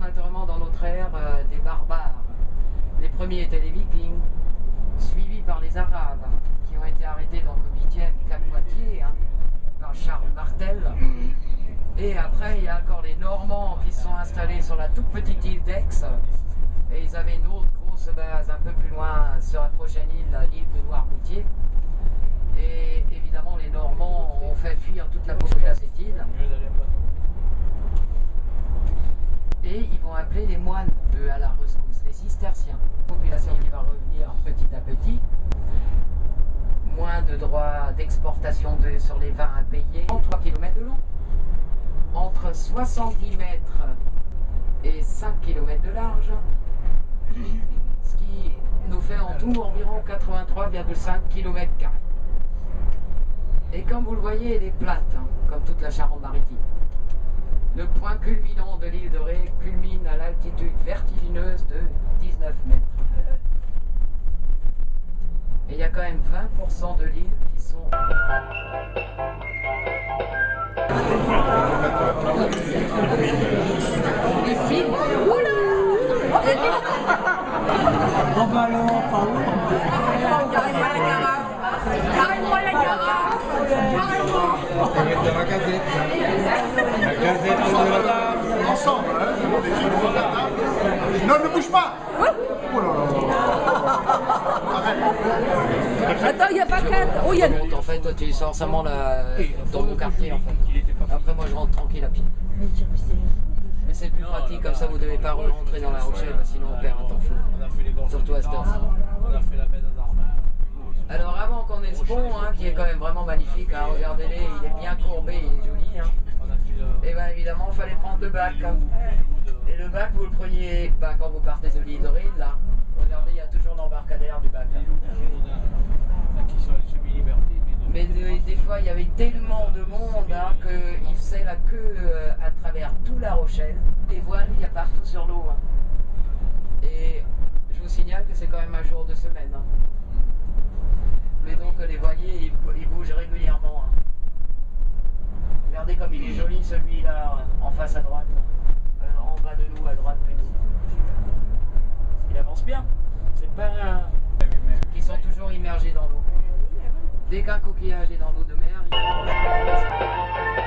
naturellement dans notre ère des barbares. Les premiers étaient les Vikings, suivis par les Arabes, qui ont été arrêtés dans le 8e Cap Poitiers, par Charles Martel. Et après, il y a encore les Normands qui se sont installés sur la toute petite île d'Aix. Et ils avaient une autre grosse base un peu plus loin sur la prochaine île, l'île de Noirmoutier. Et évidemment, les Normands ont fait fuir toute la population de cette île. Et ils vont appeler les moines, eux, à la rescousse, les cisterciens. La population qui va revenir petit à petit. Moins de droits d'exportation sur les vins à payer. 3 km de long. Entre 70 mètres et 5 km de large. Ce qui nous fait en tout environ 83,5 km². Et comme vous le voyez, elle est plate, comme toute la Charente-Maritime. Le point culminant de l'île de Ré culmine à l'altitude vertigineuse de 19 mètres. Et il y a quand même 20% de l'île qui sont... Les films. Oula! Oh bah alors, par où? Carrément la carafe. Carrément la carafe. Carrément. De la gazette. La gazette de la... Ensemble, hein. Non, ne bouge pas. Oh là là. Attends, il n'y a pas quatre. Oh, il y a... En fait, toi tu sors seulement dans mon quartier en fait. Après moi je rentre tranquille à pied. Mais c'est plus pratique comme ça, vous ne devez pas rentrer dans la Rochelle, sinon on perd un temps fou. Surtout à cette heure-ci. On a fait la baie d'Armand. Alors avant qu'on ait ce pont, qui est quand même vraiment magnifique, regardez-les, il est bien courbé, il est joli. Et bien évidemment, il fallait prendre le bac. Et le bac, vous le preniez quand vous partez de l'île de Ré, là. Regardez, il y a toujours l'embarcadère du bac. Mais des fois, il y avait tellement de monde qu'ils faisaient la queue à travers tout La Rochelle. Les voiles, il y a partout sur l'eau. Et je vous signale que c'est quand même un jour de semaine. Mais donc les voiliers, ils bougent régulièrement. Regardez comme il est joli celui-là, en face à droite. En bas de nous, à droite plutôt. Il avance bien. C'est pas qui sont toujours immergés dans l'eau. Dès qu'un coquillage est dans l'eau de mer, il...